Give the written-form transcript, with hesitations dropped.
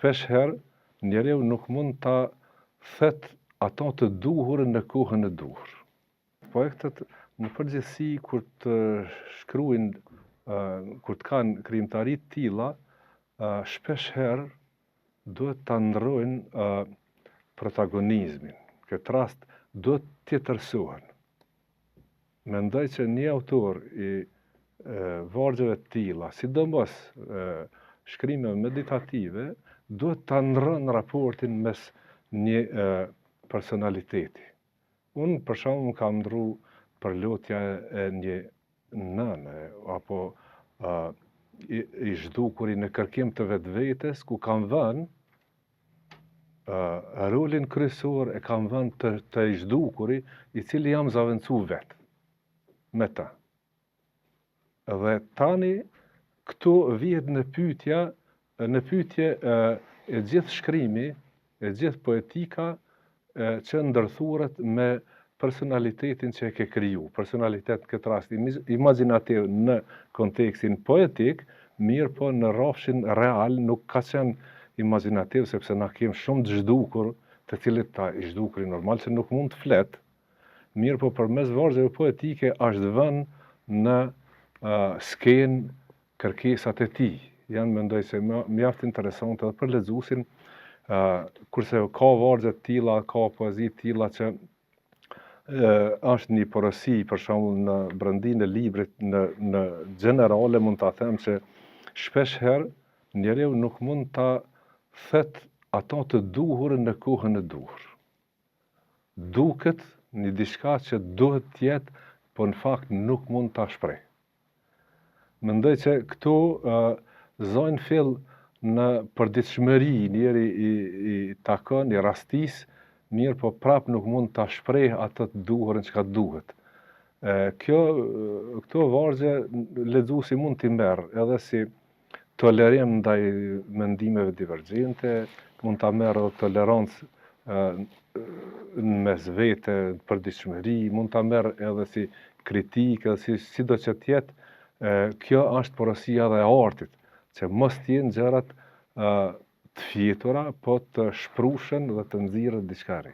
shpesh herë njeriu nuk mund ta thet ato të duhur në kohën e duhur. Poetët në përgjithësi kur të shkruajnë, kur të kanë krijimtari të tilla, shpesh herë duhet ta ndrojnë protagonizmin. Në këtë rast duhet të tërësohen. Mendoj që një autor i vargjeve të tilla, sidomos shkrime meditative, duhet ta ndron raportin mes një personaliteti. Unë për shembull më kam ndru përlotja e një nëne, apo i zhdukuri në kërkim të vetvetes, ku kam vënë rolin kryesor e kam vënë të i zhdukuri, i cili jam zaventsu vetë, me ta. Dhe tani, këtu vihet në pyetje e gjithë shkrimi, e gjithë poetika që ndërthuret me personalitetin që e ke kriju. Personalitet në këtë rast imaginativ në kontekstin poetik, mirë po në rrafshin real nuk ka qenë imaginativ, sepse na kemë shumë të zhdukur, të cilët ta i zhdukuri normal që nuk mund të flet, mirë po përmes vargjeve poetike është vënë në skenë kërkesat e tij. Janë mendoj se mjaft interesante edhe për lexuesin, kurse ka vargje të tilla, ka poezi të tilla që është një porosi, për shembull në brendin e librit, në generale mund ta them që shpesh herë njeriu nuk mund ta thet ato të duhur në kohën e duhur. Duket një diçka që duhet të jetë, po në fakt nuk mund ta shpreh. Mendoj që këtu zojnë fill në përditshmëri, njeri i takon, i rastis, mirë po prap nuk mund ta shpreh atë të duhurën çka duhet. Këto vargje lexuesi mund t'i merr edhe si tolerim ndaj mendimeve divergjente, mund ta merr edhe tolerancë në mes vete, përditshmëri, mund ta merr edhe si kritikë, sido që t'jetë, kjo është porosia dhe e artit, që mos t'jenë gjërat të fjetura, po të shpruhen dhe të nxirret diçka re.